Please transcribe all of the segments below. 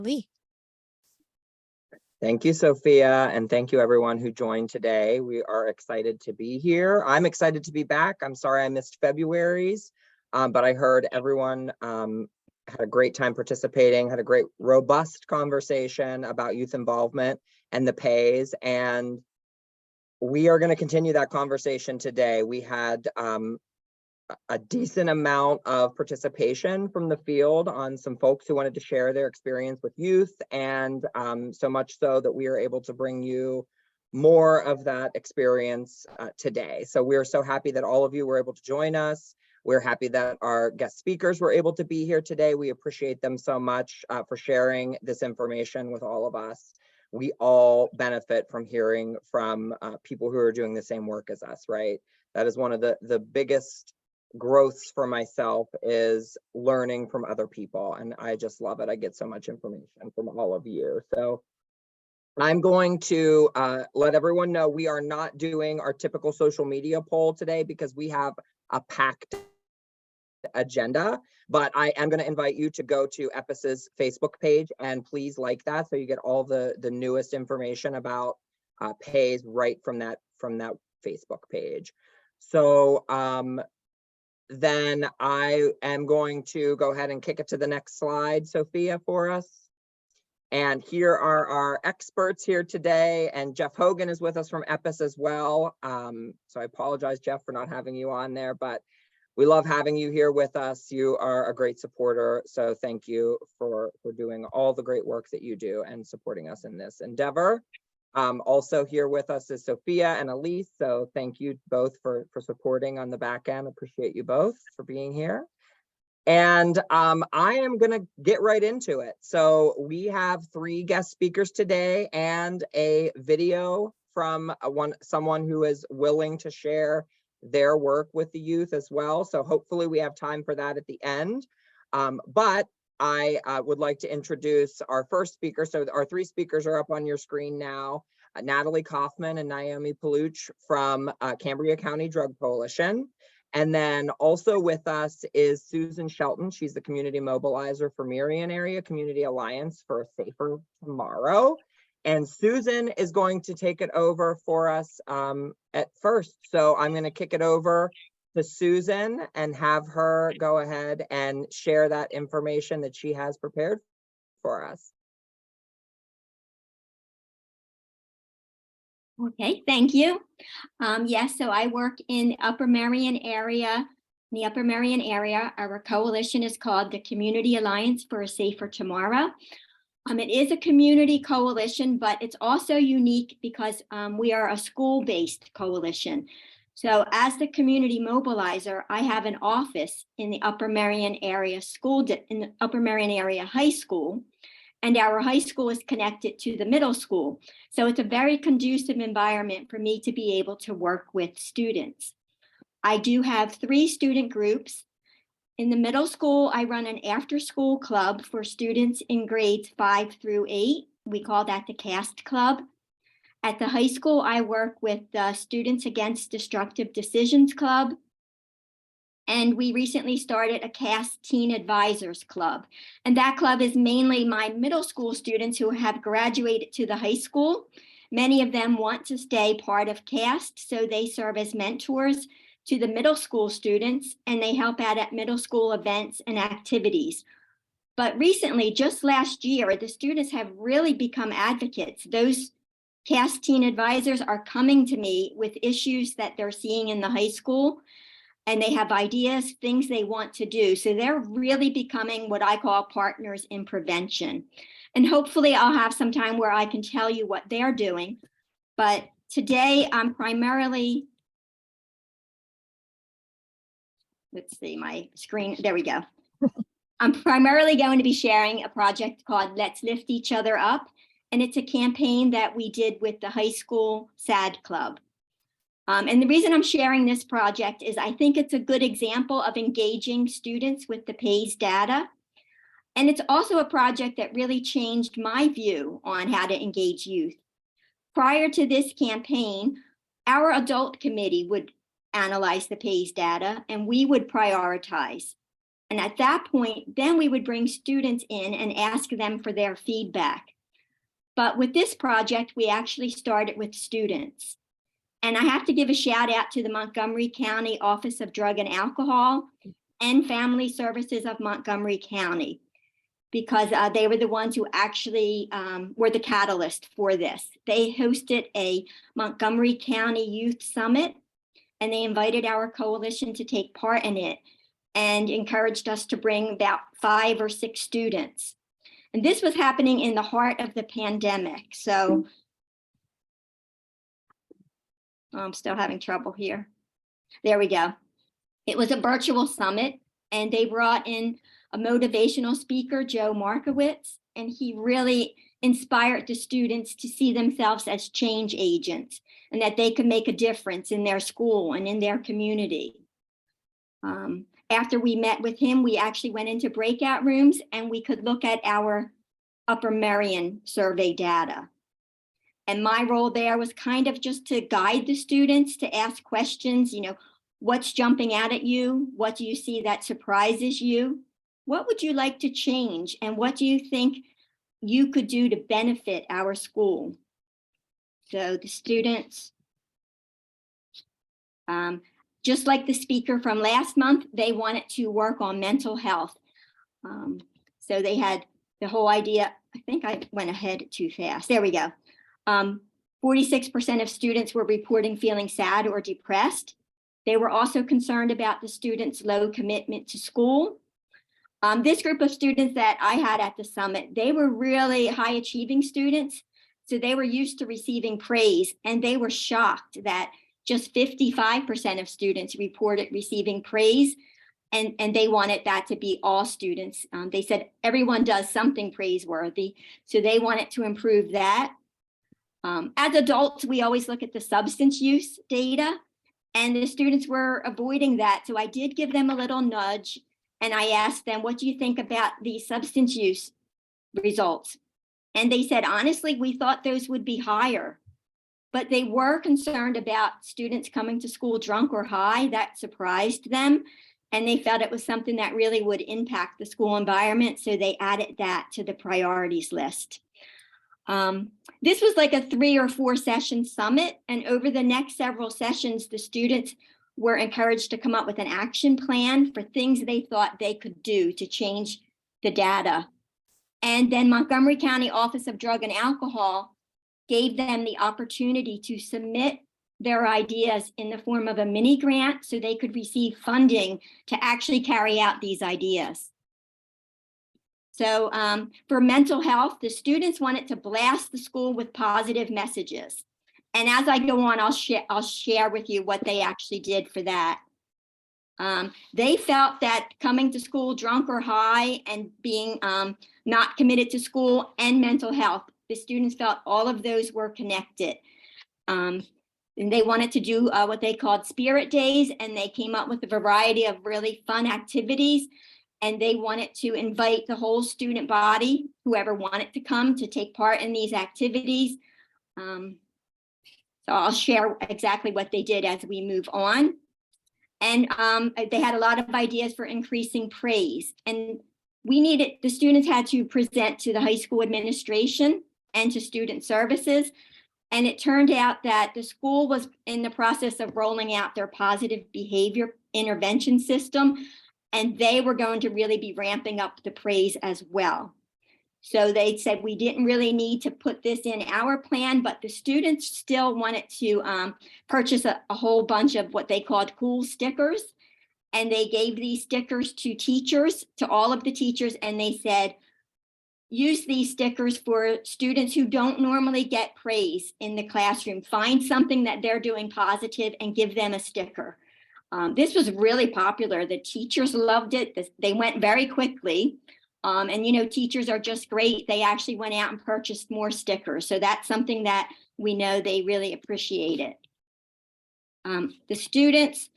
Lee. Thank you, Sophia, and thank you everyone who joined today. We are excited to be here. I'm excited to be back. I'm sorry I missed February's, but I heard everyone had a great time participating, had a great robust conversation about youth involvement and the PAYS, and we are going to continue that conversation today. We had a decent amount of participation from the field on some folks who wanted to share their experience with youth, and so much so that we are able to bring you more of that experience today. So we're so happy that all of you were able to join us. We're happy that our guest speakers were able to be here today. We appreciate them so much for sharing this information with all of us. We all benefit from hearing from people who are doing the same work as us, right? That is one of the biggest growths for myself, is learning from other people, and I just love it. I get so much information from all of you. So I'm going to let everyone know we are not doing our typical social media poll today because we have a packed agenda, but I am going to invite you to go to EPIS's Facebook page and please like that so you get all the newest information about PAYS right from that Facebook page. So then I am going to go ahead and kick it to the next slide, Sophia, for us. And here are our experts here today, and Jeff Hogan is with us from EPIS as well. So I apologize, Jeff, for not having you on there, but we love having you here with us. You are a great supporter, so thank you for doing all the great work that you do and supporting us in this endeavor. Also here with us is Sophia and Elise, so thank you both for supporting on the back end. Appreciate you both for being here. And I am gonna get right into it. So we have 3 guest speakers today and a video from someone who is willing to share their work with the youth as well. So hopefully we have time for that at the end. But I would like to introduce our first speaker. So our 3 speakers are up on your screen now. Natalie Kauffman and Naomi Paluch from Cambria County Drug Coalition. And then also with us is Susan Shelton. She's the community mobilizer for Merion Area Community Alliance for a Safer Tomorrow. And Susan is going to take it over for us at first. So I'm going to kick it over to Susan and have her go ahead and share that information that she has prepared for us. Okay, thank you. Yes, so I work in the Upper Merion area. In the Upper Merion area, our coalition is called the Community Alliance for a Safer Tomorrow. It is a community coalition, but it's also unique because we are a school-based coalition. So as the community mobilizer, I have an office in the Upper Merion area in the Upper Merion area high school, and our high school is connected to the middle school. So it's a very conducive environment for me to be able to work with students. I do have 3 student groups. In the middle school, I run an after-school club for students in grades 5 through 8. We call that the CAST Club. At the high school, I work with the Students Against Destructive Decisions Club. And we recently started a CAST Teen Advisors Club. And that club is mainly my middle school students who have graduated to the high school. Many of them want to stay part of CAST, so they serve as mentors to the middle school students, and they help out at middle school events and activities. But recently, just last year, the students have really become advocates. Those CAST Teen Advisors are coming to me with issues that they're seeing in the high school, and they have ideas, things they want to do. So they're really becoming what I call partners in prevention. And hopefully I'll have some time where I can tell you what they're doing. But today I'm primarily, let's see my screen, there we go. I'm primarily going to be sharing a project called Let's Lift Each Other Up. And it's a campaign that we did with the high school SAD Club. And the reason I'm sharing this project is I think it's a good example of engaging students with the PAYS data. And it's also a project that really changed my view on how to engage youth. Prior to this campaign, our adult committee would analyze the PAYS data and we would prioritize. And at that point, then we would bring students in and ask them for their feedback. But with this project, we actually started with students. And I have to give a shout out to the Montgomery County Office of Drug and Alcohol and Family Services of Montgomery County, because they were the ones who actually were the catalyst for this. They hosted a Montgomery County Youth Summit, and they invited our coalition to take part in it and encouraged us to bring about 5 or 6 students. And this was happening in the heart of the pandemic. So I'm still having trouble here. There we go. It was a virtual summit, and they brought in a motivational speaker, Joe Markowitz, and he really inspired the students to see themselves as change agents and that they could make a difference in their school and in their community. After we met with him, we actually went into breakout rooms and we could look at our Upper Merion survey data. And my role there was kind of just to guide the students to ask questions, what's jumping out at you? What do you see that surprises you? What would you like to change? And what do you think you could do to benefit our school? So the students, just like the speaker from last month, they wanted to work on mental health. So they had the whole idea. I think I went ahead too fast. There we go. 46% of students were reporting feeling sad or depressed. They were also concerned about the students' low commitment to school. This group of students that I had at the summit, they were really high achieving students. So they were used to receiving praise, and they were shocked that just 55% of students reported receiving praise, and they wanted that to be all students. They said everyone does something praiseworthy, so they wanted to improve that. As adults, we always look at the substance use data, and the students were avoiding that. So I did give them a little nudge, and I asked them, what do you think about the substance use results? And they said, honestly, we thought those would be higher, but they were concerned about students coming to school drunk or high. That surprised them, and they felt it was something that really would impact the school environment. So they added that to the priorities list. This was like a 3 or 4 session summit, and over the next several sessions, the students were encouraged to come up with an action plan for things they thought they could do to change the data. And then Montgomery County Office of Drug and Alcohol gave them the opportunity to submit their ideas in the form of a mini grant so they could receive funding to actually carry out these ideas. So for mental health, the students wanted to blast the school with positive messages. And as I go on, I'll share with you what they actually did for that. They felt that coming to school drunk or high and being not committed to school and mental health, the students felt all of those were connected. And they wanted to do what they called spirit days, and they came up with a variety of really fun activities. And they wanted to invite the whole student body, whoever wanted to come, to take part in these activities. So I'll share exactly what they did as we move on. And they had a lot of ideas for increasing praise. And the students had to present to the high school administration and to student services. And it turned out that the school was in the process of rolling out their positive behavior intervention system, and they were going to really be ramping up the praise as well. So they said we didn't really need to put this in our plan, but the students still wanted to purchase a whole bunch of what they called cool stickers. And they gave these stickers to teachers, to all of the teachers, and they said, use these stickers for students who don't normally get praise in the classroom. Find something that they're doing positive and give them a sticker. This was really popular. The teachers loved it. They went very quickly. And teachers are just great. They actually went out and purchased more stickers. So that's something that we know they really appreciated. The students,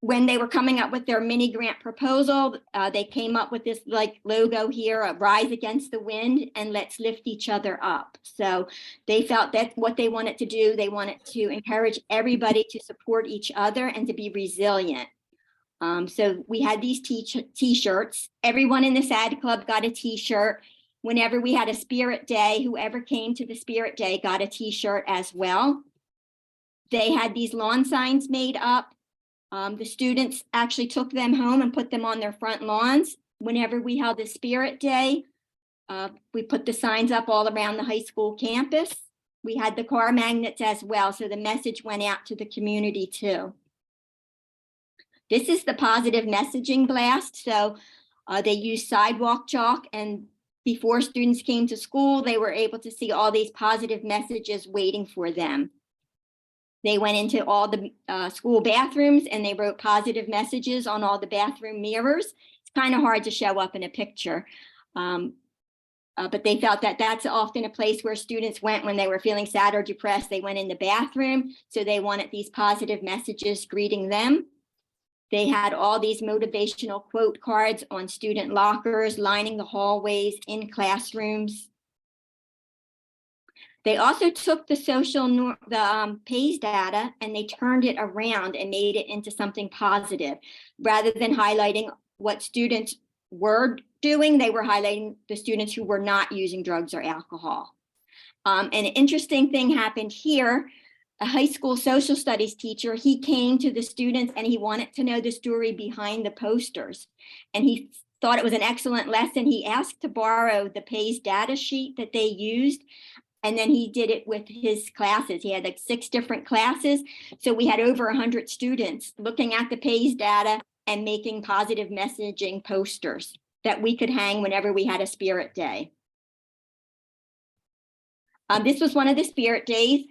when they were coming up with their mini grant proposal, they came up with this logo here, a rise against the wind and let's lift each other up. So they felt that's what they wanted to do. They wanted to encourage everybody to support each other and to be resilient. So we had these t-shirts. Everyone in the SAD club got a t-shirt. Whenever we had a spirit day, whoever came to the spirit day got a t-shirt as well. They had these lawn signs made up. The students actually took them home and put them on their front lawns. Whenever we held the spirit day, we put the signs up all around the high school campus. We had the car magnets as well, so the message went out to the community too. This is the positive messaging blast. So they used sidewalk chalk, and before students came to school, they were able to see all these positive messages waiting for them. They went into all the school bathrooms and they wrote positive messages on all the bathroom mirrors. It's kind of hard to show up in a picture. But they felt that that's often a place where students went when they were feeling sad or depressed. They went in the bathroom, so they wanted these positive messages greeting them. They had all these motivational quote cards on student lockers, lining the hallways, in classrooms. They also took the PACE data and they turned it around and made it into something positive. Rather than highlighting what students were doing, they were highlighting the students who were not using drugs or alcohol. An interesting thing happened here. A high school social studies teacher, he came to the students and he wanted to know the story behind the posters. And he thought it was an excellent lesson. He asked to borrow the PACE data sheet that they used. And then he did it with his classes. He had like 6 different classes. So we had over 100 students looking at the PACE data and making positive messaging posters that we could hang whenever we had a spirit day. This was one of the spirit days.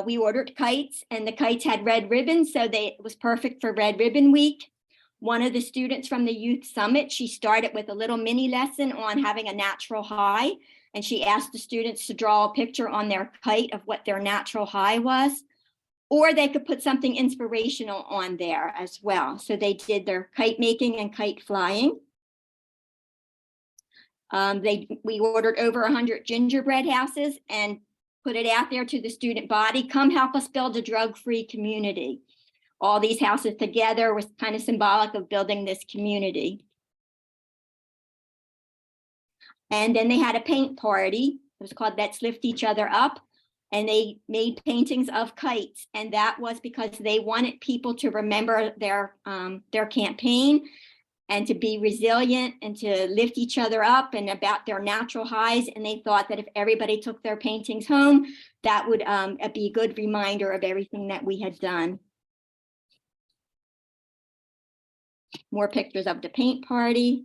We ordered kites and the kites had red ribbons, so it was perfect for Red Ribbon Week. One of the students from the Youth Summit, she started with a little mini lesson on having a natural high, and she asked the students to draw a picture on their kite of what their natural high was, or they could put something inspirational on there as well. So they did their kite making and kite flying. We ordered over 100 gingerbread houses and put it out there to the student body. Come help us build a drug-free community. All these houses together was kind of symbolic of building this community. And then they had a paint party. It was called Let's Lift Each Other Up. And they made paintings of kites. And that was because they wanted people to remember their campaign and to be resilient and to lift each other up and about their natural highs. And they thought that if everybody took their paintings home, that would be a good reminder of everything that we had done. More pictures of the paint party.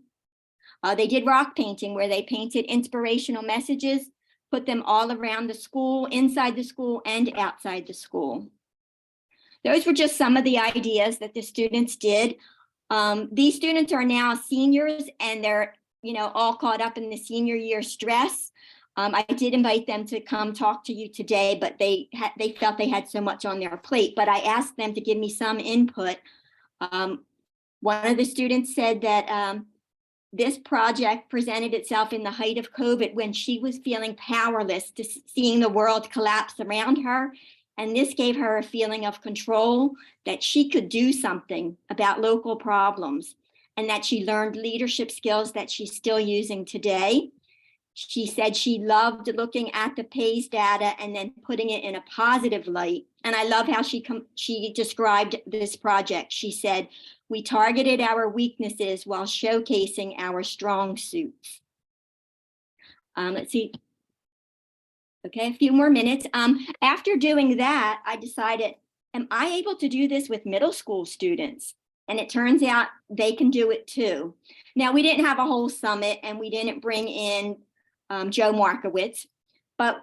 They did rock painting where they painted inspirational messages, put them all around the school, inside the school and outside the school. Those were just some of the ideas that the students did. These students are now seniors and they're, all caught up in the senior year stress. I did invite them to come talk to you today, but they felt they had so much on their plate, but I asked them to give me some input. One of the students said that this project presented itself in the height of COVID when she was feeling powerless to seeing the world collapse around her. And this gave her a feeling of control, that she could do something about local problems, and that she learned leadership skills that she's still using today. She said she loved looking at the PACE data and then putting it in a positive light. And I love how she described this project. She said, we targeted our weaknesses while showcasing our strong suits. Let's see. Okay, a few more minutes. After doing that, I decided, am I able to do this with middle school students? And it turns out they can do it too. Now, we didn't have a whole summit and we didn't bring in Joe Markowitz, but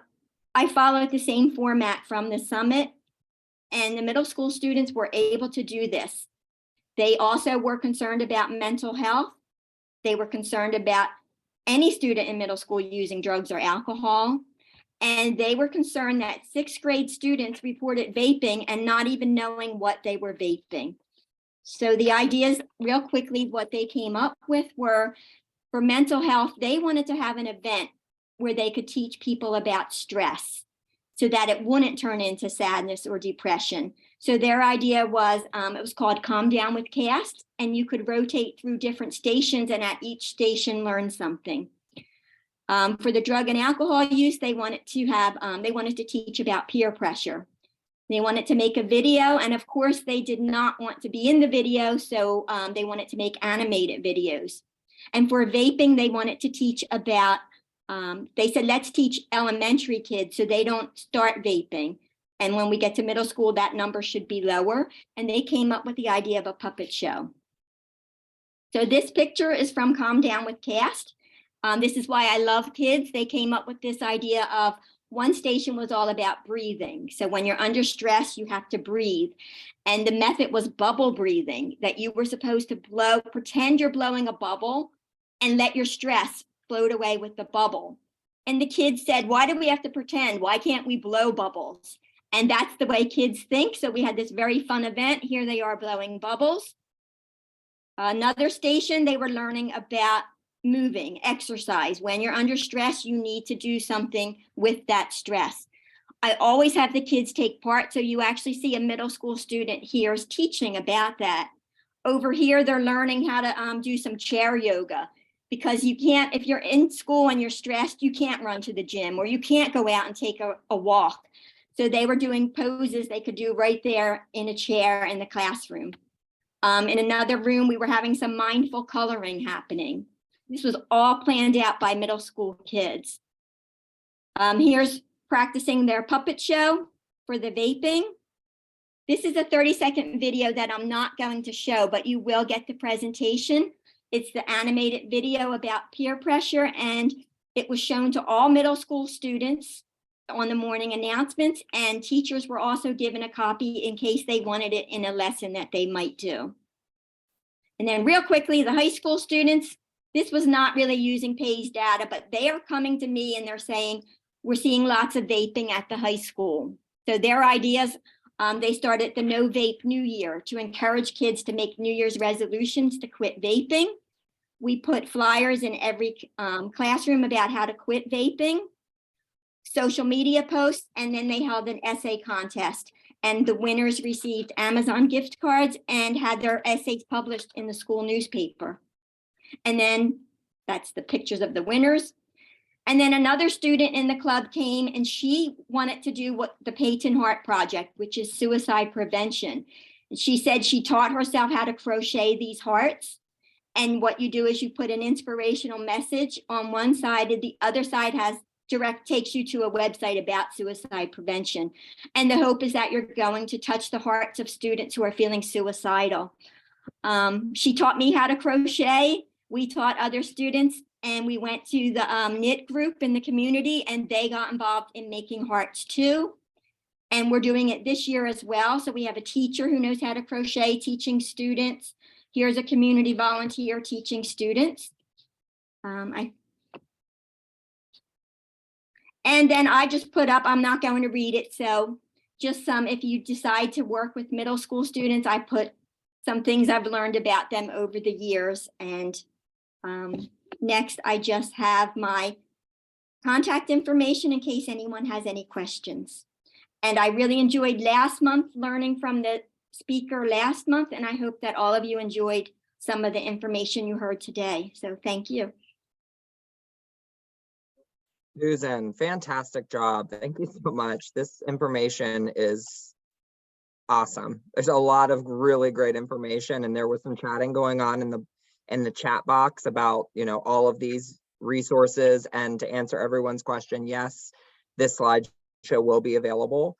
I followed the same format from the summit, and the middle school students were able to do this. They also were concerned about mental health. They were concerned about any student in middle school using drugs or alcohol. And they were concerned that 6th grade students reported vaping and not even knowing what they were vaping. So the ideas, real quickly, what they came up with were, for mental health, they wanted to have an event where they could teach people about stress. so that it wouldn't turn into sadness or depression. So their idea was, it was called Calm Down with Cast, and you could rotate through different stations and at each station learn something. For the drug and alcohol use, they wanted to teach about peer pressure. They wanted to make a video, and of course they did not want to be in the video, so they wanted to make animated videos. And for vaping, they wanted to teach about, they said, let's teach elementary kids so they don't start vaping. And when we get to middle school, that number should be lower. And they came up with the idea of a puppet show. So this picture is from Calm Down with Cast. This is why I love kids. They came up with this idea of, one station was all about breathing. So when you're under stress, you have to breathe. And the method was bubble breathing, that you were supposed to blow, pretend you're blowing a bubble and let your stress float away with the bubble. And the kids said, why do we have to pretend? Why can't we blow bubbles? And that's the way kids think. So we had this very fun event. Here they are blowing bubbles. Another station, they were learning about moving, exercise. When you're under stress, you need to do something with that stress. I always have the kids take part. So you actually see a middle school student here is teaching about that. Over here, they're learning how to do some chair yoga, because you can't, if you're in school and you're stressed, you can't run to the gym or you can't go out and take a walk. So they were doing poses they could do right there in a chair in the classroom. In another room, we were having some mindful coloring happening. This was all planned out by middle school kids. Here's practicing their puppet show for the vaping. This is a 30-second video that I'm not going to show, but you will get the presentation. It's the animated video about peer pressure, and it was shown to all middle school students on the morning announcements, and teachers were also given a copy in case they wanted it in a lesson that they might do. And then real quickly, the high school students, this was not really using PAYS data, but they are coming to me and they're saying, we're seeing lots of vaping at the high school. So their ideas, they started the No Vape New Year to encourage kids to make New Year's resolutions to quit vaping. We put flyers in every classroom about how to quit vaping, social media posts, and then they held an essay contest. And the winners received Amazon gift cards and had their essays published in the school newspaper. And then that's the pictures of the winners. And then another student in the club came and she wanted to do what the Peyton Heart Project, which is suicide prevention. And she said she taught herself how to crochet these hearts. And what you do is you put an inspirational message on one side, and the other side has takes you to a website about suicide prevention. And the hope is that you're going to touch the hearts of students who are feeling suicidal. She taught me how to crochet. We taught other students, and we went to the knit group in the community, and they got involved in making hearts too. And we're doing it this year as well. So we have a teacher who knows how to crochet teaching students. Here's a community volunteer teaching students. And then I just put up, I'm not going to read it. So just some, if you decide to work with middle school students, I put some things I've learned about them over the years. And next, I just have my contact information in case anyone has any questions. And I really enjoyed last month learning from the speaker last month. And I hope that all of you enjoyed some of the information you heard today. So thank you. Susan, fantastic job. Thank you so much. This information is awesome. There's a lot of really great information, and there was some chatting going on in the chat box about, you know, all of these resources. And to answer everyone's question, yes, this slideshow will be available.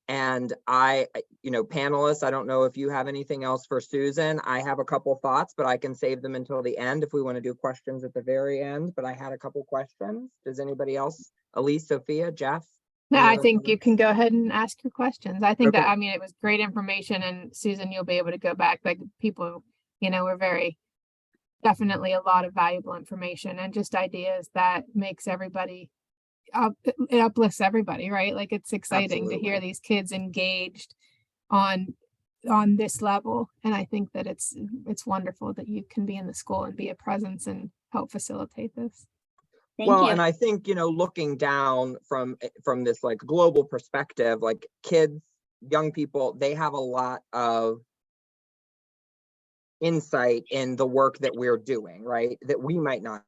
And panelists, I don't know if you have anything else for Susan. I have a couple thoughts, but I can save them until the end if we want to do questions at the very end. But I had a couple questions. Does anybody else? Elise, Sophia, Jeff? No, I think you can go ahead and ask your questions. I think Okay. that, I mean, it was great information, and Susan, you'll be able to go back, like people, you know, were definitely a lot of valuable information and just ideas that makes everybody it uplifts everybody, right? Like it's exciting to hear these kids engaged on this level. And I think that it's wonderful that you can be in the school and be a presence and help facilitate this. Thank Well, you. and I think, looking down from this like global perspective, like kids, young people, they have a lot of insight in the work that we're doing, right? That we might not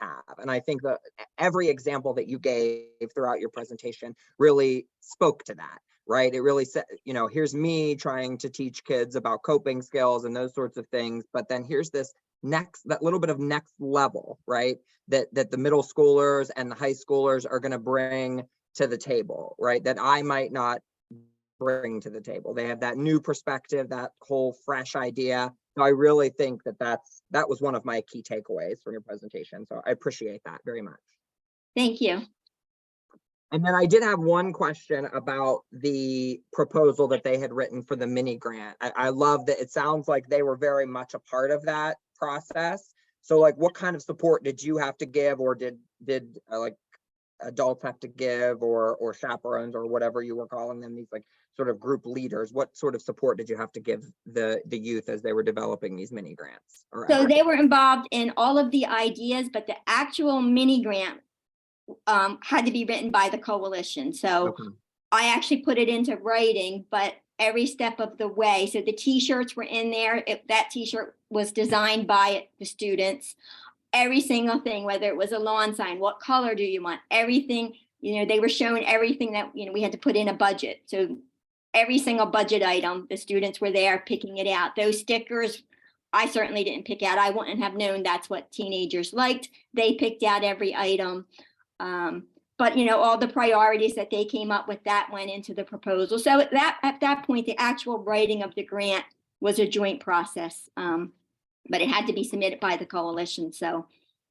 have. And I think that every example that you gave throughout your presentation really spoke to that, right? It really said, here's me trying to teach kids about coping skills and those sorts of things. But then here's that little bit of next level, right? That the middle schoolers and the high schoolers are going to bring to the table, right? That I might not bring to the table. They have that new perspective, that whole fresh idea. So I really think that was one of my key takeaways from your presentation. So I appreciate that very much. Thank you. And then I did have one question about the proposal that they had written for the mini grant. I love that it sounds like they were very much a part of that process. So like, what kind of support did you have to give, or did like adults have to give, or chaperones, or whatever you were calling them, these like sort of group leaders? What sort of support did you have to give the youth as they were developing these mini grants? So they were involved in all of the ideas, but the actual mini grant had to be written by the coalition. So Okay. I actually put it into writing, but every step of the way. So the t-shirts were in there. That t-shirt was designed by the students. Every single thing, whether it was a lawn sign, what color do you want? Everything, they were shown everything that, we had to put in a budget. So every single budget item, the students were there picking it out. Those stickers, I certainly didn't pick out. I wouldn't have known that's what teenagers liked. They picked out every item. But all the priorities that they came up with, that went into the proposal. So at that point, the actual writing of the grant was a joint process, but it had to be submitted by the coalition. So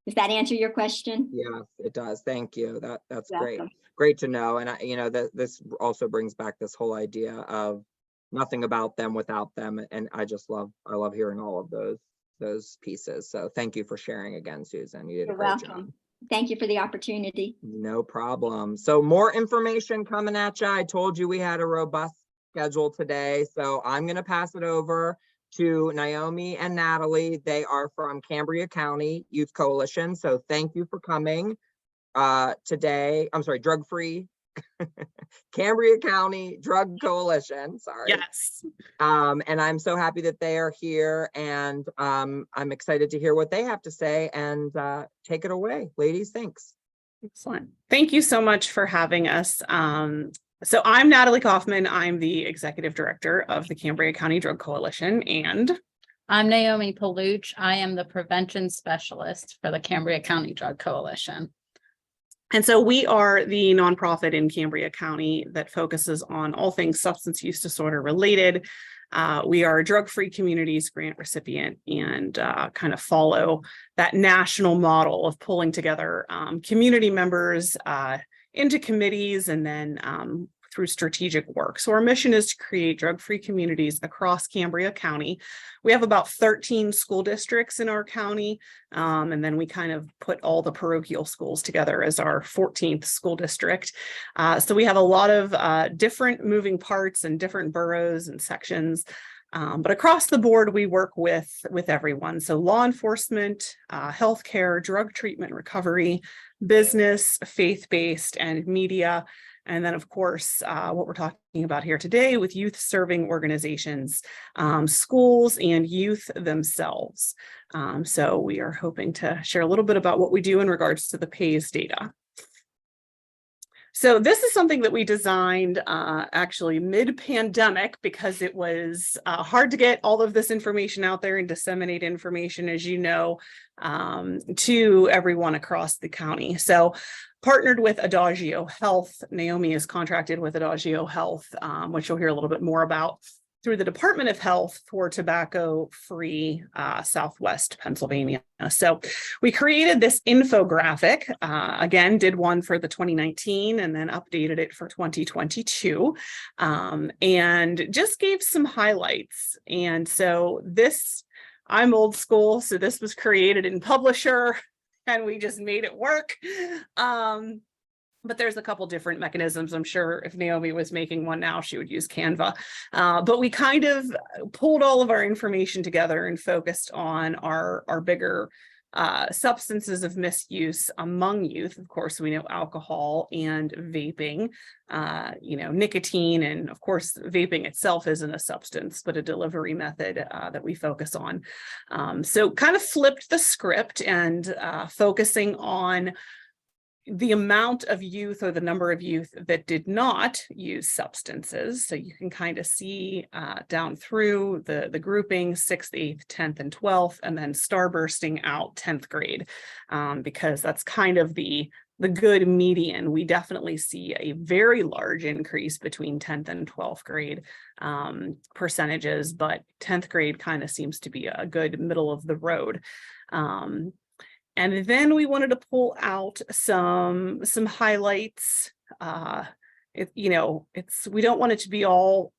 does that answer your question? Yes, it does. Thank you. That's great. Welcome. Great to know. And this also brings back this whole idea of nothing about them without them. And I love hearing all of those pieces. So thank you for sharing again, Susan. You did a great welcome. job. Thank you for the opportunity. No problem. So more information coming at you. I told you we had a robust schedule today. So I'm going to pass it over to Naomi and Natalie. They are from Cambria County Youth Coalition. So thank you for coming today. I'm sorry, drug-free Cambria County Drug Coalition. Sorry. Yes. And I'm so happy that they are here, and I'm excited to hear what they have to say, and take it away, ladies. Thanks. Excellent. Thank you so much for having us. So I'm Natalie Kauffman. I'm the executive director of the Cambria County Drug Coalition, and I'm Naomi Paluch. I am the prevention specialist for the Cambria County Drug Coalition. And so we are the nonprofit in Cambria County that focuses on all things substance use disorder related. We are a drug-free communities grant recipient, and kind of follow that national model of pulling together community members into committees, and then through strategic work. So our mission is to create drug-free communities across Cambria County. We have about 13 school districts in our county, and then we kind of put all the parochial schools together as our 14th school district. So we have a lot of different moving parts and different boroughs and sections. But across the board, we work with everyone. So law enforcement, healthcare, drug treatment, recovery, business, faith-based, and media. And then, of course, what we're talking about here today with youth serving organizations, schools, and youth themselves. So we are hoping to share a little bit about what we do in regards to the PAYS data. So this is something that we designed actually mid-pandemic, because it was hard to get all of this information out there and disseminate information, as you know, to everyone across the county. So partnered with Adagio Health. Naomi is contracted with Adagio Health, which you'll hear a little bit more about, through the Department of Health for tobacco-free Southwest Pennsylvania. So we created this infographic, again, did one for the 2019 and then updated it for 2022, and just gave some highlights. And so this, I'm old school, so this was created in Publisher, and we just made it work. But there's a couple different mechanisms. I'm sure if Naomi was making one now, she would use Canva. But we kind of pulled all of our information together and focused on our bigger substances of misuse among youth. Of course, we know alcohol and vaping, nicotine, and of course, vaping itself isn't a substance, but a delivery method that we focus on. So kind of flipped the script and focusing on the amount of youth or the number of youth that did not use substances. So you can kind of see down through the grouping 6th, 8th, 10th, and 12th, and then starbursting out 10th grade, because that's kind of the good median. We definitely see a very large increase between 10th and 12th grade percentages, but 10th grade kind of seems to be a good middle of the road. And then we wanted to pull out some highlights. We don't want it to be all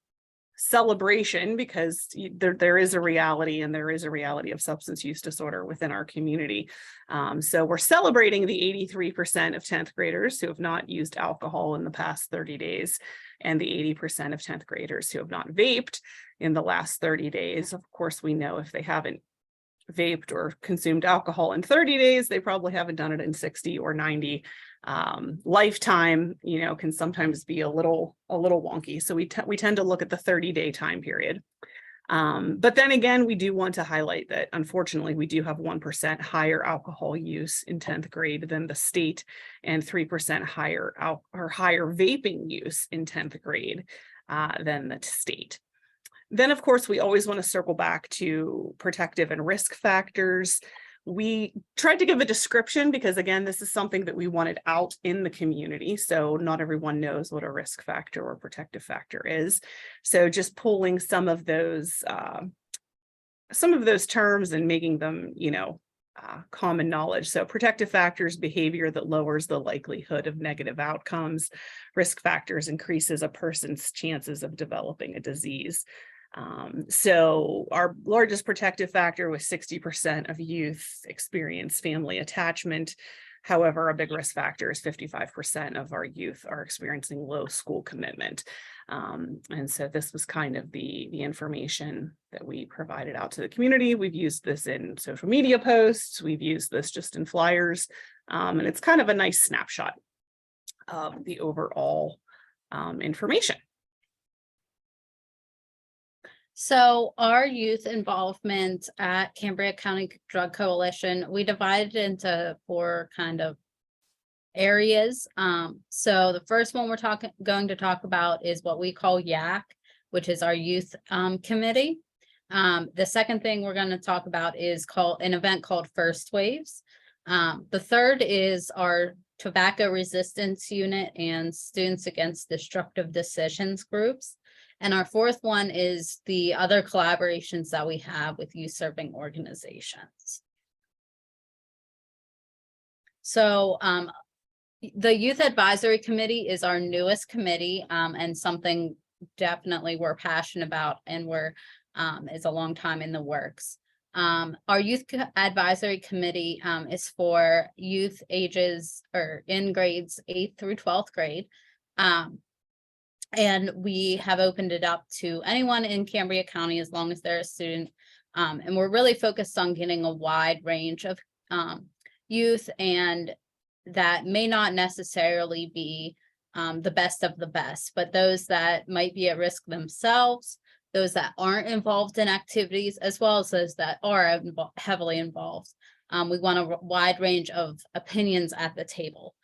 celebration, because there is a reality, and there is a reality of substance use disorder within our community. So we're celebrating the 83% of 10th graders who have not used alcohol in the past 30 days, and the 80% of 10th graders who have not vaped in the last 30 days. Of course, we know if they haven't vaped or consumed alcohol in 30 days, they probably haven't done it in 60 or 90. Lifetime, can sometimes be a little wonky. So we tend to look at the 30-day time period. But then again, we do want to highlight that unfortunately we do have 1% higher alcohol use in 10th grade than the state, and 3% higher vaping use in 10th grade than the state. Then, of course, we always want to circle back to protective and risk factors. We tried to give a description because, again, this is something that we wanted out in the community. So not everyone knows what a risk factor or protective factor is. So just pulling some of those terms and making them, common knowledge. So protective factors, behavior that lowers the likelihood of negative outcomes. Risk factors increases a person's chances of developing a disease. So our largest protective factor was 60% of youth experience family attachment. However, a big risk factor is 55% of our youth are experiencing low school commitment. And so this was kind of the information that we provided out to the community. We've used this in social media posts. We've used this just in flyers. And it's kind of a nice snapshot of the overall information. So our youth involvement at Cambria County Drug Coalition, we divided into 4 kind of areas. So the first one we're going to talk about is what we call YAC, which is our youth committee. The second thing we're going to talk about is an event called First Waves. The third is our tobacco resistance unit and Students Against Destructive Decisions groups. And our fourth one is the other collaborations that we have with youth serving organizations. So the Youth Advisory Committee is our newest committee, and something definitely we're passionate about, and is a long time in the works. Our Youth Advisory Committee is for youth ages or in grades 8th through 12th grade. And we have opened it up to anyone in Cambria County as long as they're a student. And we're really focused on getting a wide range of youth, and that may not necessarily be the best of the best, but those that might be at risk themselves, those that aren't involved in activities, as well as those that are heavily involved. We want a wide range of opinions at the table.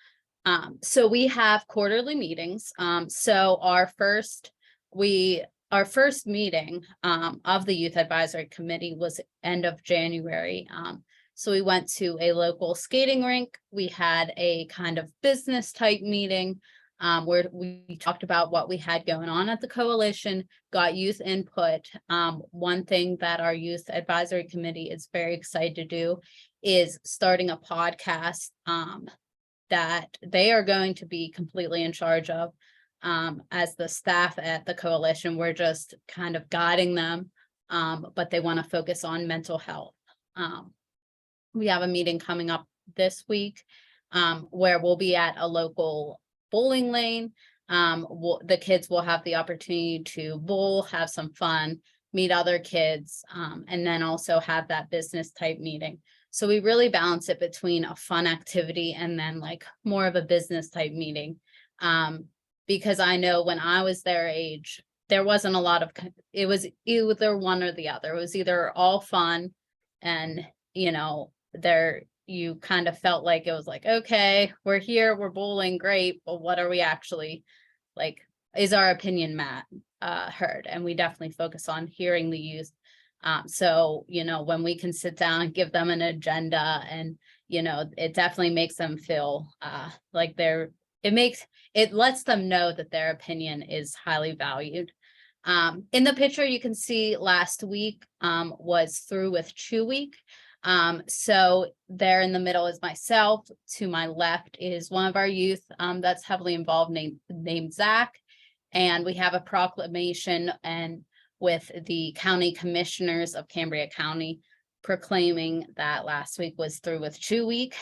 So we have quarterly meetings. So our first meeting of the Youth Advisory Committee was end of January. So we went to a local skating rink. We had a kind of business type meeting where we talked about what we had going on at the coalition, got youth input. One thing that our Youth Advisory Committee is very excited to do is starting a podcast that they are going to be completely in charge of. As the staff at the coalition, we're just kind of guiding them, but they want to focus on mental health. We have a meeting coming up this week where we'll be at a local bowling lane. The kids will have the opportunity to bowl, have some fun, meet other kids, and then also have that business type meeting. So we really balance it between a fun activity and then like more of a business type meeting. Because I know when I was their age, there wasn't a lot of, it was either one or the other. It was either all fun and, you know, you kind of felt like it was like, okay, we're here, we're bowling, great, but what are we actually, like, is our opinion heard? And we definitely focus on hearing the youth. So, you know, when we can sit down and give them an agenda and, you know, it definitely makes them feel like it lets them know that their opinion is highly valued. In the picture, you can see last week was Through with Chew Week. So there in the middle is myself. To my left is one of our youth that's heavily involved named Zach. And we have a proclamation and with the county commissioners of Cambria County proclaiming that last week was Through with Chew Week.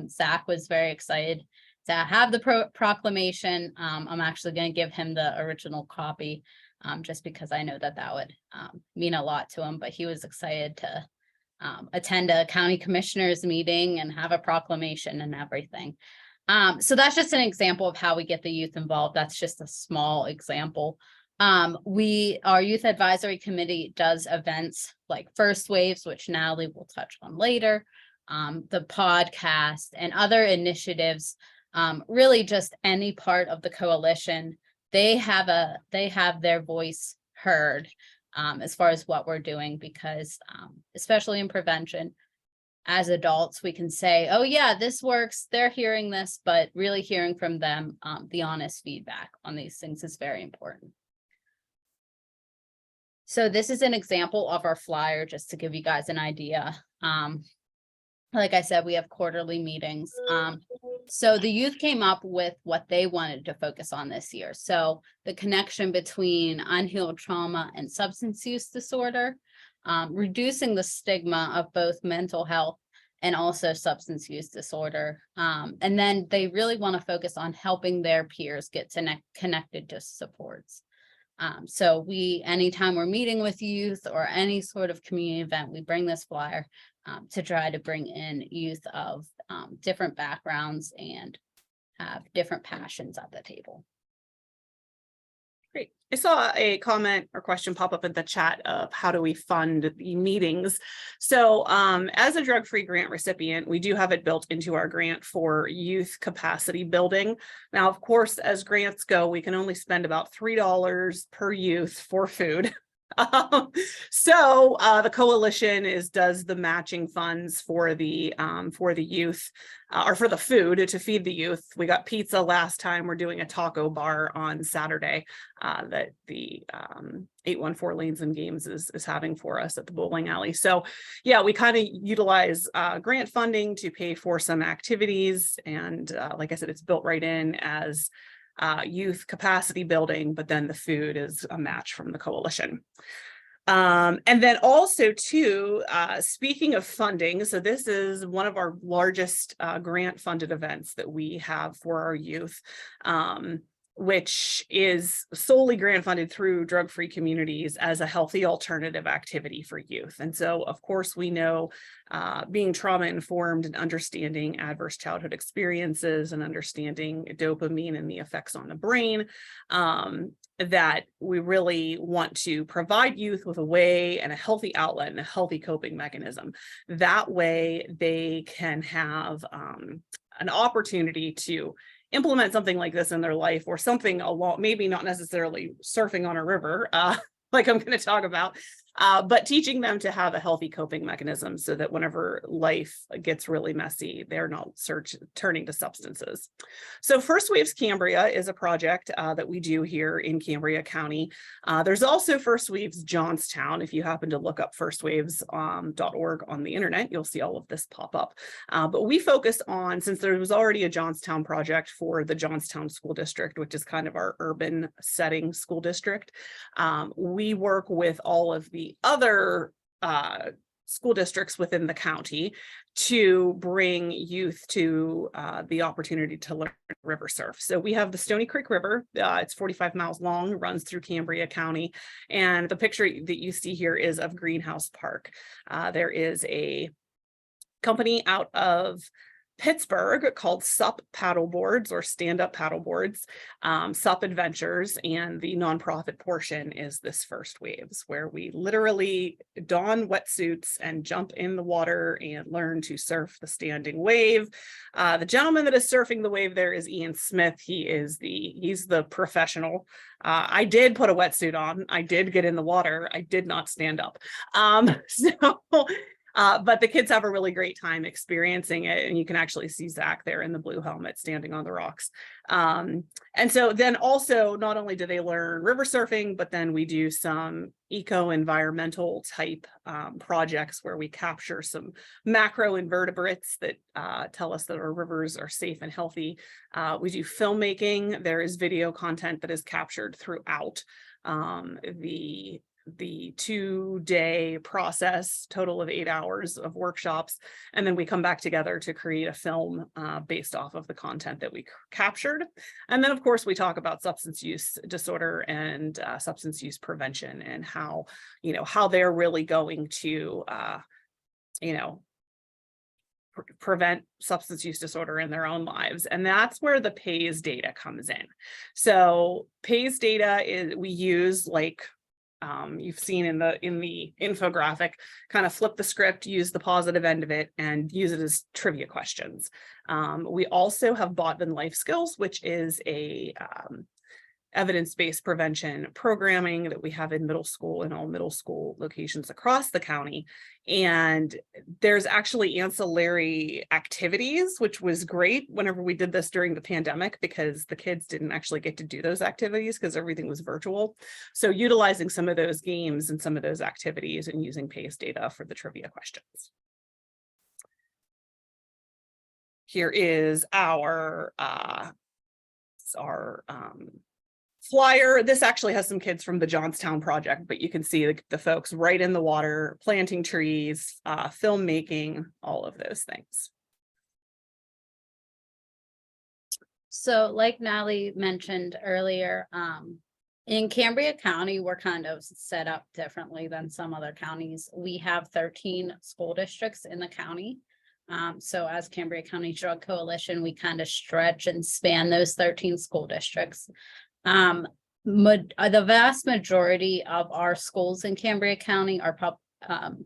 Zach was very excited to have the proclamation. I'm actually going to give him the original copy just because I know that would mean a lot to him, but he was excited to attend a county commissioners meeting and have a proclamation and everything. So that's just an example of how we get the youth involved. That's just a small example. Our youth advisory committee does events like First Waves, which Natalie will touch on later, the podcast and other initiatives, really just any part of the coalition. They have their voice heard as far as what we're doing, because especially in prevention, as adults, we can say, oh yeah, this works, they're hearing this, but really hearing from them, the honest feedback on these things is very important. So this is an example of our flyer, just to give you guys an idea. Like I said, we have quarterly meetings. So the youth came up with what they wanted to focus on this year. So the connection between unhealed trauma and substance use disorder, reducing the stigma of both mental health and also substance use disorder. And then they really want to focus on helping their peers get connected to supports. So anytime we're meeting with youth or any sort of community event, we bring this flyer to try to bring in youth of different backgrounds and have different passions at the table. Great. I saw a comment or question pop up in the chat of how do we fund the meetings? So as a drug-free grant recipient, we do have it built into our grant for youth capacity building. Now, of course, as grants go, we can only spend about $3 per youth for food. So the coalition does the matching funds for the youth or for the food to feed the youth. We got pizza last time. We're doing a taco bar on Saturday that the 814 Lanes and Games is having for us at the bowling alley. So yeah, we kind of utilize grant funding to pay for some activities. And like I said, it's built right in as youth capacity building, but then the food is a match from the coalition. And then also too, speaking of funding, so this is one of our largest grant funded events that we have for our youth, which is solely grant funded through drug-free communities as a healthy alternative activity for youth. And so, of course, we know being trauma informed and understanding adverse childhood experiences and understanding dopamine and the effects on the brain, that we really want to provide youth with a way and a healthy outlet and a healthy coping mechanism. That way they can have an opportunity to implement something like this in their life, or something along, maybe not necessarily surfing on a river, like I'm going to talk about, but teaching them to have a healthy coping mechanism so that whenever life gets really messy, they're not turning to substances. So First Waves Cambria is a project that we do here in Cambria County. There's also First Waves Johnstown. If you happen to look up firstwaves.org on the internet, you'll see all of this pop up. But we focus on, since there was already a Johnstown project for the Johnstown School District, which is kind of our urban setting school district, we work with all of the other school districts within the county to bring youth to the opportunity to learn river surf. So we have the Stony Creek River. It's 45 miles long, runs through Cambria County. And the picture that you see here is of Greenhouse Park. There is a company out of Pittsburgh called SUP Paddleboards, or Stand Up Paddleboards, SUP Adventures, and the nonprofit portion is this First Waves, where we literally don wetsuits and jump in the water and learn to surf the standing wave. The gentleman that is surfing the wave there is Ian Smith. He's the professional. I did put a wetsuit on. I did get in the water. I did not stand up. But the kids have a really great time experiencing it, and you can actually see Zach there in the blue helmet standing on the rocks. And so then also, not only do they learn river surfing, but then we do some eco-environmental type projects where we capture some macro invertebrates that tell us that our rivers are safe and healthy. We do filmmaking. There is video content that is captured throughout the 2-day process, total of 8 hours of workshops. And then we come back together to create a film based off of the content that we captured. And then of course we talk about substance use disorder and substance use prevention, and how they're really going to, prevent substance use disorder in their own lives. And that's where the PAYS data comes in. So PAYS data is, we use, like, you've seen in the infographic, kind of flip the script, use the positive end of it, and use it as trivia questions. We also have Botman Life Skills, which is a evidence-based prevention programming that we have in middle school, in all middle school locations across the county. And there's actually ancillary activities, which was great whenever we did this during the pandemic, because the kids didn't actually get to do those activities because everything was virtual. So utilizing some of those games and some of those activities and using PACE data for the trivia questions. Here is our flyer. This actually has some kids from the Johnstown project, but you can see the folks right in the water, planting trees, filmmaking, all of those things. So like Natalie mentioned earlier, in Cambria County, we're kind of set up differently than some other counties. We have 13 school districts in the county. So as Cambria County Drug Coalition, we kind of stretch and span those 13 school districts. The vast majority of our schools in Cambria County, our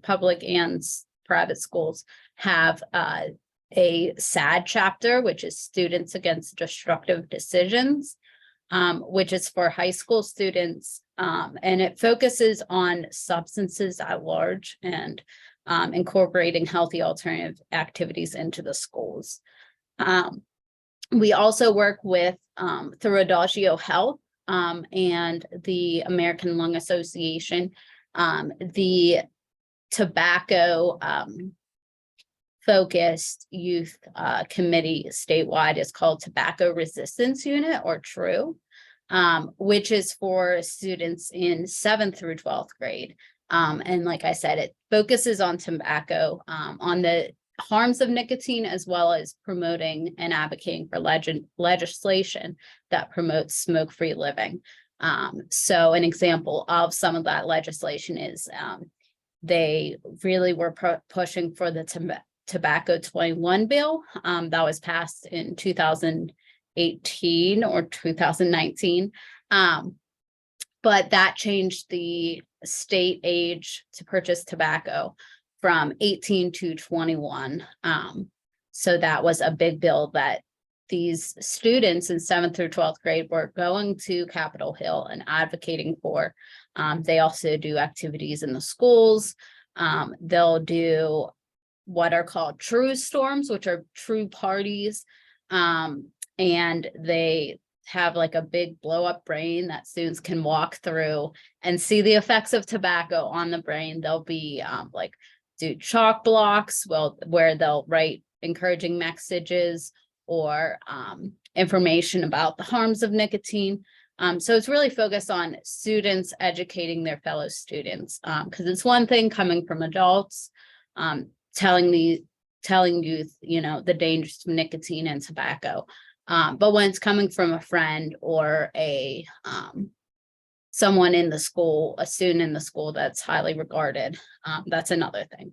public and private schools, have a SAD chapter, which is Students Against Destructive Decisions, which is for high school students, and it focuses on substances at large and incorporating healthy alternative activities into the schools. We also work with through Adagio Health and the American Lung Association. The tobacco focused youth committee statewide is called Tobacco Resistance Unit, or TRUE, which is for students in 7th through 12th grade. And like I said, it focuses on tobacco, on the harms of nicotine, as well as promoting and advocating for legislation that promotes smoke-free living. So an example of some of that legislation is they really were pushing for the Tobacco 21 bill that was passed in 2018 or 2019. But that changed the state age to purchase tobacco from 18 to 21. So that was a big bill that these students in 7th through 12th grade were going to Capitol Hill and advocating for. They also do activities in the schools. They'll do what are called true storms, which are true parties. And they have like a big blow up brain that students can walk through and see the effects of tobacco on the brain. They'll be like do chalk blocks, where they'll write encouraging messages or information about the harms of nicotine. So it's really focused on students educating their fellow students, because it's one thing coming from adults telling youth, the dangers of nicotine and tobacco. But when it's coming from a friend or someone in the school, a student in the school that's highly regarded, that's another thing.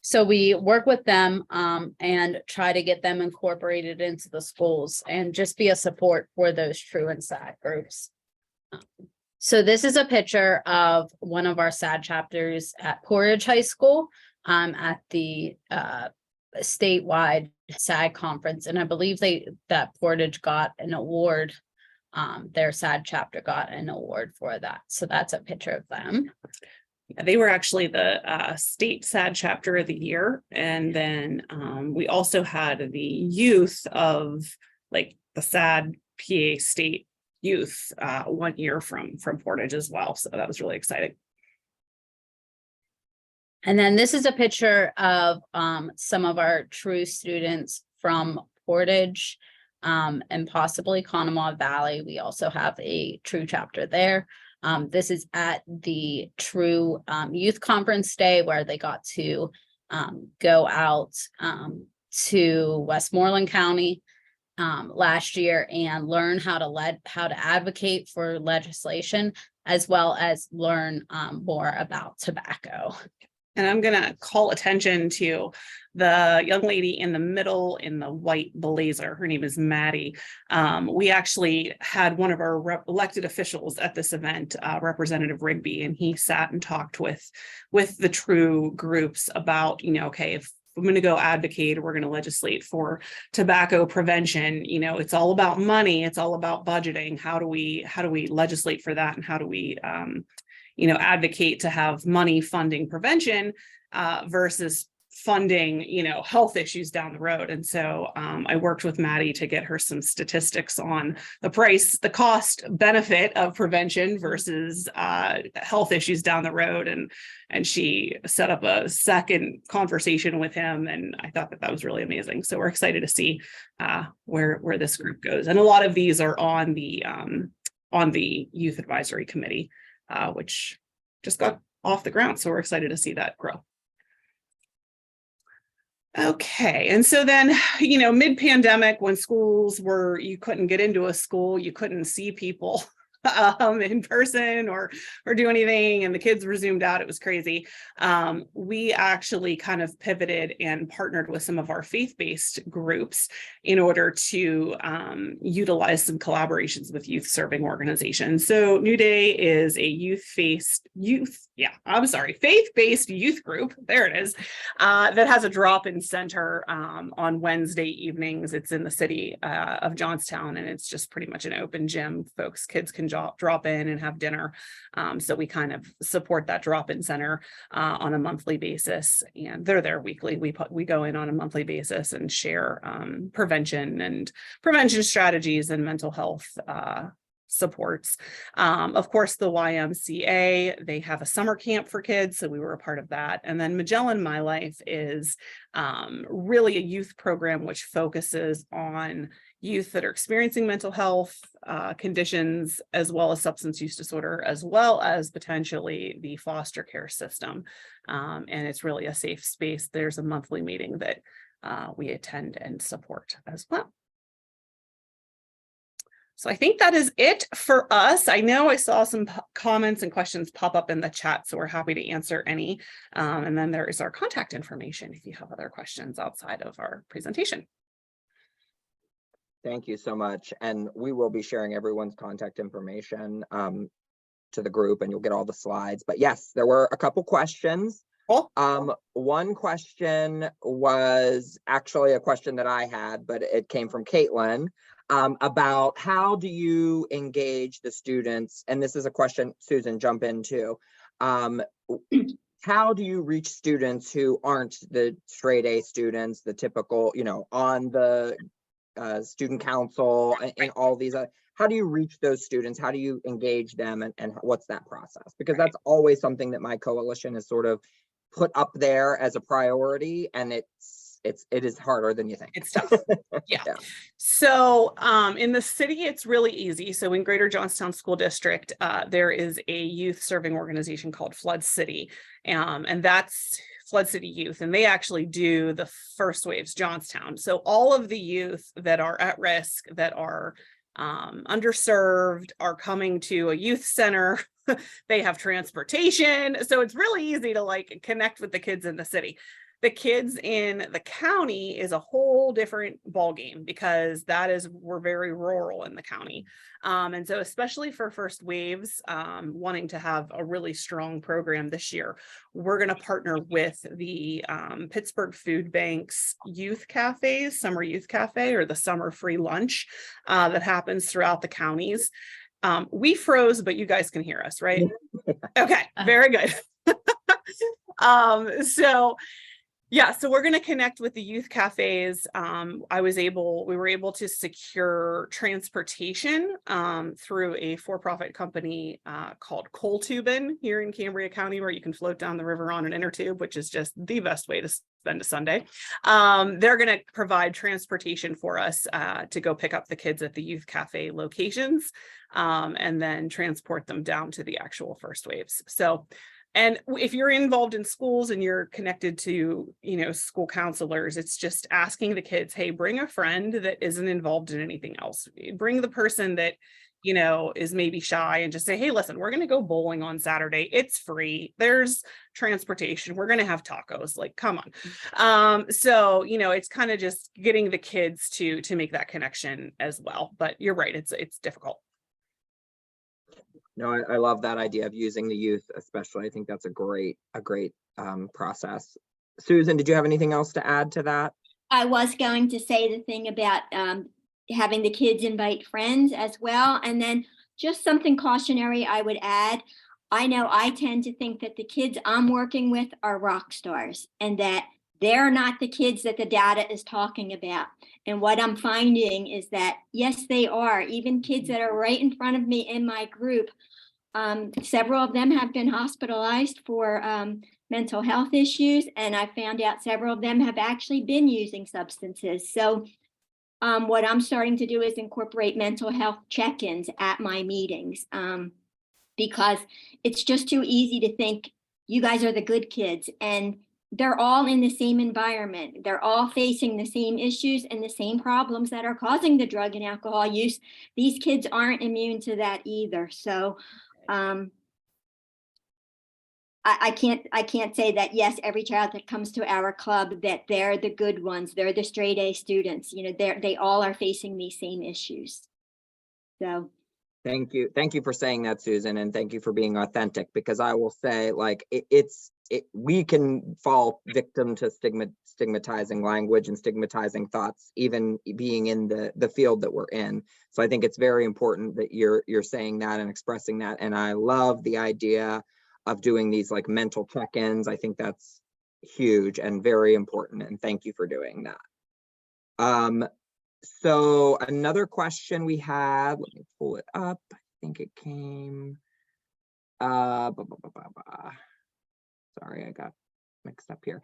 So we work with them and try to get them incorporated into the schools and just be a support for those true and sad groups. So this is a picture of one of our SAD chapters at Portage High School at the statewide SAD conference. And I believe that Portage got an award. Their SAD chapter got an award for that. So that's a picture of them. Yeah, they were actually the state SAD chapter of the year. And then we also had the youth of like the SAD PA state youth 1 year from Portage as well. So that was really exciting. And then this is a picture of some of our true students from Portage and possibly Conemaugh Valley. We also have a true chapter there. This is at the True Youth Conference Day where they got to go out to Westmoreland County last year and learn how to advocate for legislation, as well as learn more about tobacco. And I'm going to call attention to the young lady in the middle in the white blazer. Her name is Maddie. We actually had one of our elected officials at this event, Representative Rigby, and he sat and talked with the true groups about, okay, if I'm going to go advocate, we're going to legislate for tobacco prevention. It's all about money. It's all about budgeting. How do we legislate for that? And how do we, advocate to have money funding prevention versus funding, health issues down the road. And so I worked with Maddie to get her some statistics on the cost benefit of prevention versus health issues down the road. And she set up a second conversation with him. And I thought that was really amazing. So we're excited to see where this group goes. And a lot of these are on the Youth Advisory Committee, which just got off the ground. So we're excited to see that grow. Okay. And so then, mid-pandemic, when you couldn't get into a school, you couldn't see people in person or do anything, and the kids were zoomed out. It was crazy. We actually kind of pivoted and partnered with some of our faith-based groups in order to utilize some collaborations with youth serving organizations. So New Day is a faith-based youth group. There it is. That has a drop-in center on Wednesday evenings. It's in the city of Johnstown, and it's just pretty much an open gym. Kids can drop in and have dinner. So we kind of support that drop-in center on a monthly basis, and they're there weekly. We go in on a monthly basis and share prevention strategies and mental health supports. Of course, the YMCA, they have a summer camp for kids, so we were a part of that. And then Magellan My Life is really a youth program which focuses on youth that are experiencing mental health conditions, as well as substance use disorder, as well as potentially the foster care system. And it's really a safe space. There's a monthly meeting that we attend and support as well. So I think that is it for us. I know I saw some comments and questions pop up in the chat, so we're happy to answer any. And then there is our contact information if you have other questions outside of our presentation. Thank you so much. And we will be sharing everyone's contact information to the group, and you'll get all the slides. But yes, there were a couple questions. Cool. One question was actually a question that I had, but it came from Caitlin. About how do you engage the students? And this is a question, Susan, jump in too. How do you reach students who aren't the straight A students, the typical, on the student council and all these how do you reach those students? How do you engage them, and what's that process? Because that's always something that my coalition has sort of put up there as a priority, and it is harder than you think. It's tough. Yeah. So in the city, it's really easy. So in Greater Johnstown School District, there is a youth serving organization called Flood City. And that's Flood City Youth. And they actually do the First Waves Johnstown. So all of the youth that are at risk, that are underserved, are coming to a youth center. They have transportation. So it's really easy to connect with the kids in the city. The kids in the county is a whole different ballgame because we're very rural in the county. And so especially for first waves, wanting to have a really strong program this year, we're going to partner with the Pittsburgh Food Bank's youth cafes, summer youth cafe, or the summer free lunch that happens throughout the counties. We froze, but you guys can hear us, right? Okay, very good. So we're going to connect with the youth cafes. We were able to secure transportation through a for-profit company called Coal Tubin here in Cambria County, where you can float down the river on an inner tube, which is just the best way to spend a Sunday. They're going to provide transportation for us to go pick up the kids at the youth cafe locations and then transport them down to the actual first waves. And if you're involved in schools and you're connected to, school counselors, it's just asking the kids, hey, bring a friend that isn't involved in anything else. Bring the person that, is maybe shy, and just say, hey, listen, we're going to go bowling on Saturday. It's free. There's transportation. We're going to have tacos. Like, come on. It's kind of just getting the kids to make that connection as well. But you're right. It's difficult. No, I love that idea of using the youth, especially. I think that's a great process. Susan, did you have anything else to add to that? I was going to say the thing about having the kids invite friends as well. And then just something cautionary I would add. I know I tend to think that the kids I'm working with are rock stars and that they're not the kids that the data is talking about. And what I'm finding is that, yes, they are. Even kids that are right in front of me in my group, several of them have been hospitalized for mental health issues. And I found out several of them have actually been using substances. So what I'm starting to do is incorporate mental health check-ins at my meetings because it's just too easy to think you guys are the good kids. And they're all in the same environment. They're all facing the same issues and the same problems that are causing the drug and alcohol use. These kids aren't immune to that either. So I can't say that, yes, every child that comes to our club, that they're the good ones. They're the straight A students. They all are facing these same issues. So. Thank you for saying that, Susan, and thank you for being authentic, because I will say, like, we can fall victim to stigmatizing language and stigmatizing thoughts, even being in the field that we're in. So I think it's very important that you're saying that and expressing that. And I love the idea of doing these like mental check-ins. I think that's huge and very important. And thank you for doing that. So another question we had, let me pull it up. I think it came, sorry, I got mixed up here.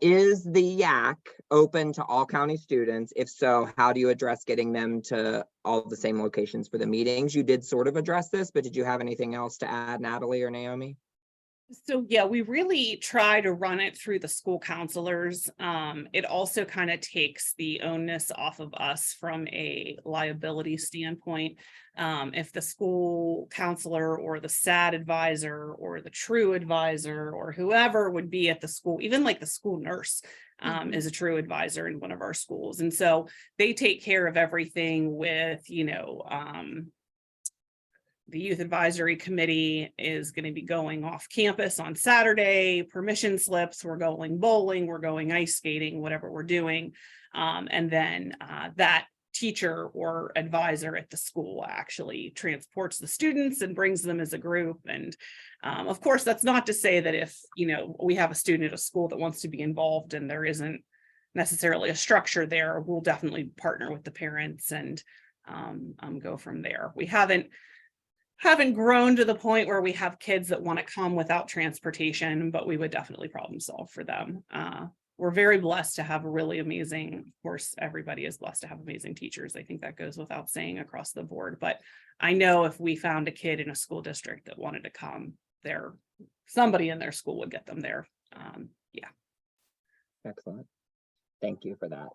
Is the YAC open to all county students? If so, how do you address getting them to all the same locations for the meetings? You did sort of address this, but did you have anything else to add, Natalie or Naomi? So yeah, we really try to run it through the school counselors. It also kind of takes the onus off of us from a liability standpoint. If the school counselor or the SAD advisor or the true advisor or whoever would be at the school, even like the school nurse is a true advisor in one of our schools. And so they take care of everything with, the youth advisory committee is going to be going off campus on Saturday, permission slips, we're going bowling, we're going ice skating, whatever we're doing. And then that teacher or advisor at the school actually transports the students and brings them as a group. And of course, that's not to say that if, we have a student at a school that wants to be involved and there isn't necessarily a structure there, we'll definitely partner with the parents and go from there. We haven't grown to the point where we have kids that want to come without transportation, but we would definitely problem solve for them. We're very blessed to have a really amazing, of course, everybody is blessed to have amazing teachers. I think that goes without saying across the board, but I know if we found a kid in a school district that wanted to come there, somebody in their school would get them there. Yeah. Excellent. Thank you for that.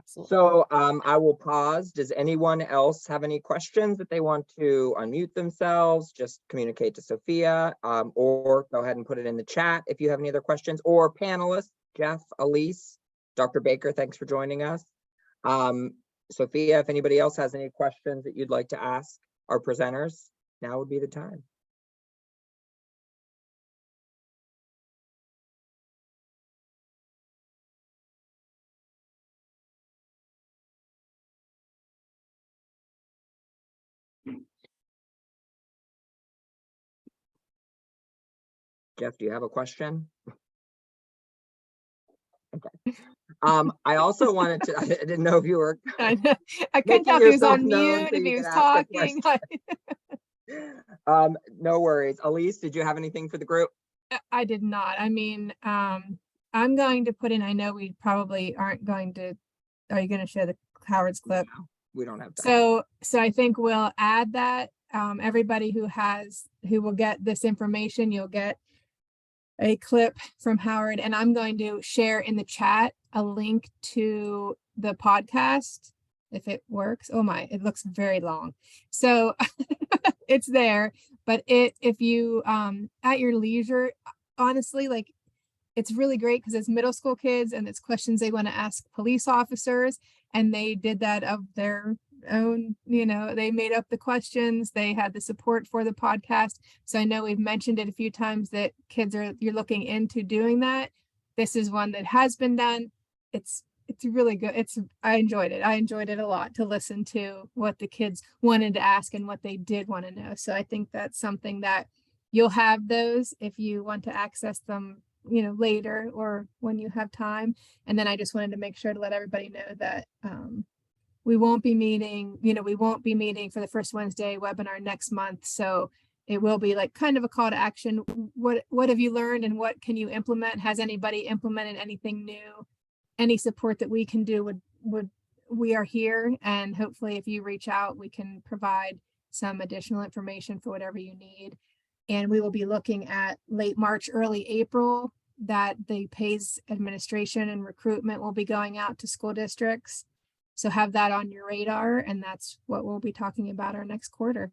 Absolutely. So I will pause. Does anyone else have any questions that they want to unmute themselves? Just communicate to Sophia or go ahead and put it in the chat if you have any other questions, or panelists. Jeff, Elise, Dr. Baker, thanks for joining us. Sophia, if anybody else has any questions that you'd like to ask our presenters, now would be the time. Jeff, do you have a question? Okay. I also wanted to, I didn't know if you were I couldn't making tell if he was yourself on known mute, so if you he could was ask a talking. No worries. Elise, did you have anything for the group? I did not. I mean, I'm going to put in, I know we probably aren't going to, are you going to show the Howard's clip? No, we don't have time. So I think we'll add that, everybody who will get this information, you'll get a clip from Howard, and I'm going to share in the chat a link to the podcast if it works. Oh my, it looks very long. So it's there, but if you at your leisure, honestly, like it's really great because it's middle school kids and it's questions they want to ask police officers, and they did that of their own, they made up the questions, they had the support for the podcast. So I know we've mentioned it a few times that you're looking into doing that. This is one that has been done. It's really good. I enjoyed it. I enjoyed it a lot to listen to what the kids wanted to ask and what they did want to know. So I think that's something that you'll have those if you want to access them, later or when you have time. And then I just wanted to make sure to let everybody know that we won't be meeting for the first Wednesday webinar next month. So it will be like kind of a call to action. What have you learned and what can you implement? Has anybody implemented anything new? Any support that we can do we are here, and hopefully if you reach out, we can provide some additional information for whatever you need. And we will be looking at late March, early April, that the PAYS administration and recruitment will be going out to school districts. So have that on your radar, and that's what we'll be talking about our next quarter.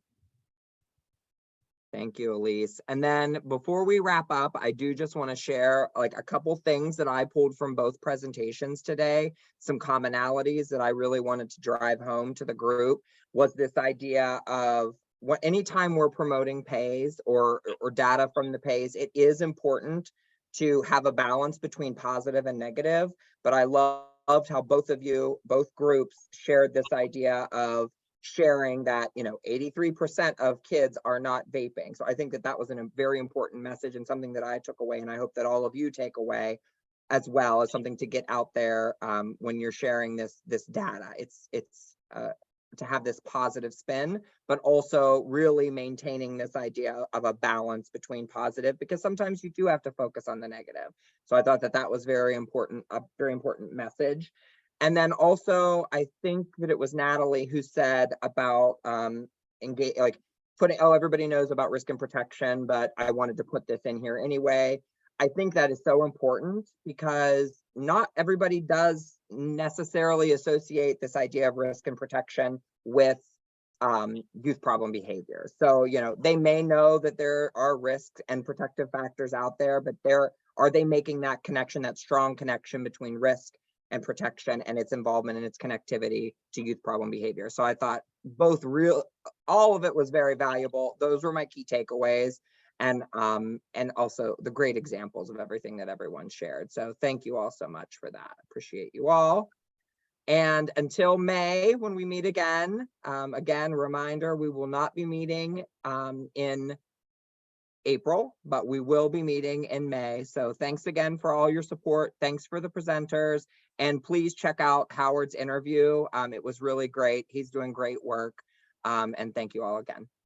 Thank you, Elise. And then before we wrap up, I do just want to share like a couple things that I pulled from both presentations today. Some commonalities that I really wanted to drive home to the group was this idea of anytime we're promoting PAYS or data from the PAYS, it is important to have a balance between positive and negative. But I loved how both groups shared this idea of sharing that 83% of kids are not vaping. So I think that was a very important message and something that I took away, and I hope that all of you take away as well as something to get out there when you're sharing this data. It's to have this positive spin, but also really maintaining this idea of a balance between positive, because sometimes you do have to focus on the negative. So I thought that was very important, a very important message. And then also, I think that it was Natalie who said about everybody knows about risk and protection, but I wanted to put this in here anyway. I think that is so important because not everybody does necessarily associate this idea of risk and protection with youth problem behavior. So, they may know that there are risks and protective factors out there, but are they making that connection, that strong connection between risk and protection and its involvement and its connectivity to youth problem behavior? So I thought all of it was very valuable. Those were my key takeaways, and also the great examples of everything that everyone shared. So thank you all so much for that. Appreciate you all. And until May, when we meet again, reminder, we will not be meeting in April, but we will be meeting in May. So thanks again for all your support. Thanks for the presenters. And please check out Howard's interview. It was really great. He's doing great work. And thank you all again.